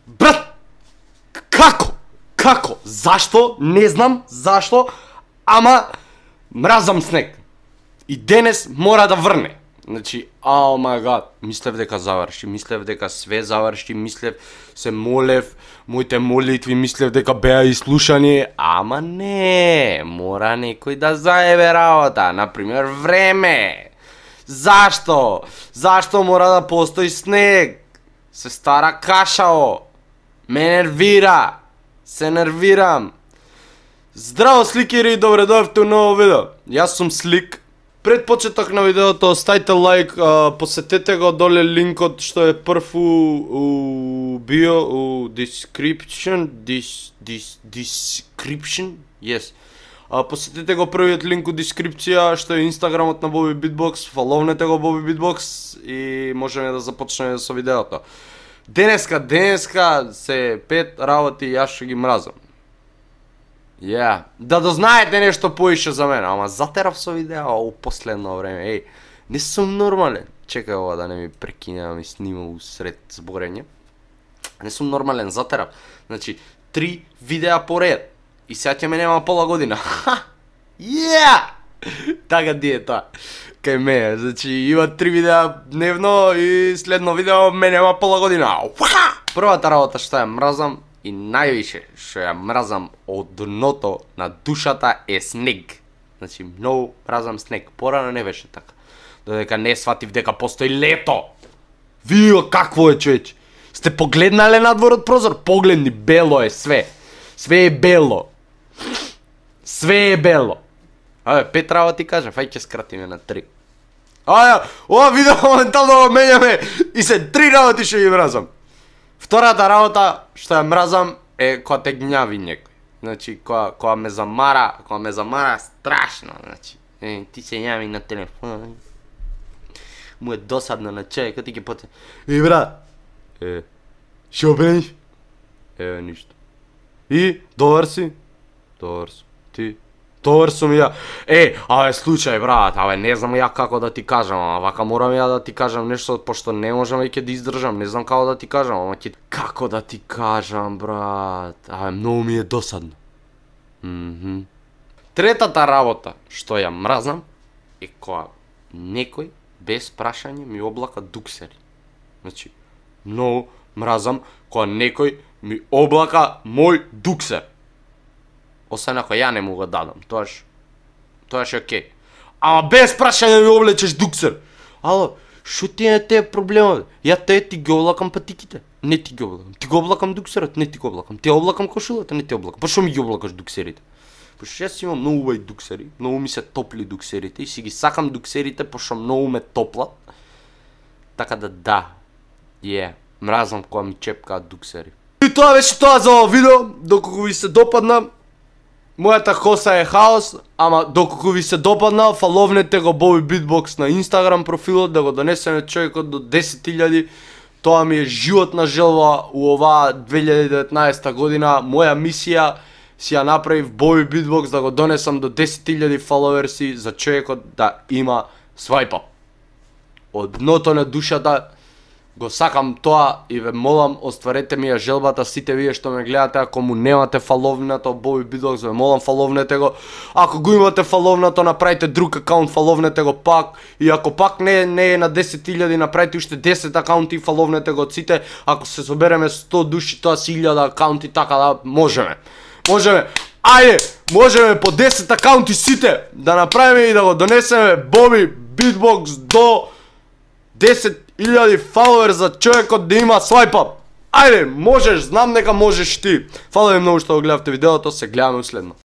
Брат, како? Како? Зашто? Не знам зашто, ама мразам снег. И денес мора да врне. Значи, oh my god, мислев дека заврши, мислев дека све заврши, мислев, се молев, моите молитви мислев дека беа изслушани, ама не, мора некој да заебе работа, например време. Зашто? Зашто мора да постои снег? Се стара кашао. Ме нервира. Се нервирам. Здраво сликери и добре дојавте у ново видео. Јас сум Слик. Пред почеток на видеото оставите лайк, посетете го доле линкот што е прв у био, у description, yes. Посетете го првиот линк у дескрипција што е инстаграмот на Боби Битбокс, фоловнете го Боби Битбокс и можеме да започнеме со видеото. Денеска се 5 работи јас што ги мразам. Да дознаете нешто поише за мене, ама затерав со видео у последно време, не сум нормален. Чекај ова да не ми прекине да ми снима усред зборење. Не сум нормален, затерав. Значи, 3 видеа поред. И сега ќе ме нема пола година. Така ди е тоа. Кај мене, значи има 3 видеа дневно и следно видео ме нема пола година. Првата работа што ја мразам и највише што ја мразам од дното на душата е снег. Значи многу мразам снег. Порано не беше така. Додека не сватив дека постои лето. Вие какво е, човече? Сте погледнале надвор од прозор? Погледни, бело е све. Све е бело. Све е бело. 5 работи кажа, фај ќе скратиме на 3. Ова видео моментално го менјаме и се 3 работи што ги мразам. Втората работа што ја мразам е кога те гњави некој. Значи, кога ме замара страшно, значи. Ти се јави на телефон. Му е досадно на човекот и ќе поте. Брат. Шо брениш? Ништо. И, добар си? Добар сум. Ти? Добар сум ја. Случај, брат, не знам ја како да ти кажам, вака морам ја да ти кажам нешто, пошто не можам веќе да издржам, не знам како да ти кажам, како да ти кажам, брат, многу ми е досадно. Третата работа што ја мразам е кога некој без прашање ми облака дуксери. Значи, многу мразам кога некој ми облака мој дуксер. Освен ако ја не му го дадам, тоаш е окей. Ама без прашање ми облечеш дуксер. Ало, шо ти е те проблема? Ја ти ги облакам патиките. Не ти ги облакам. Ти го облакам дуксерот, не ти го облакам. Ти облакам кошулата, не ти облакам. Па шо ми ги облакаш дуксерите? Пошто јас имам многу убави дуксери, многу ми се топли дуксерите и си ги сакам дуксерите пошто многу ме топлат. Така да, мразам кога ми чепкаат дуксери. И тоа беше тоа за ова видео, доколку ви се допадна. Мојата коса е хаос, ама доколку ви се допадна, фаловнете го Боби Битбокс на инстаграм профилот, да го донесеме човекот до 10.000. Тоа ми е животна желба у оваа 2019 година. Моја мисија си ја направив Боби Битбокс да го донесам до 10.000 фаловерси за човекот да има свајпа. Од дното на душата го сакам тоа и ве молам, остварете ми ја желбата сите вие што ме гледате, ако му немате фаловната од Боби Битбокс, ве молам фаловнете го. Ако го имате фаловнато, направите друг акаунт, фаловнете го пак. И ако пак не е на 10.000, направите уште 10 акаунти и фаловнете го од сите. Ако се собереме 100 души, тоа си 1000 акаунти, така да можеме. Можеме по 10 акаунти сите да направиме и да го донесеме Боби Битбокс до 10.000 фаловер за човекот да има свајпа. Можеш, знам дека можеш ти. Фала ви многу што го гледавте видеото, се гледаме уследно.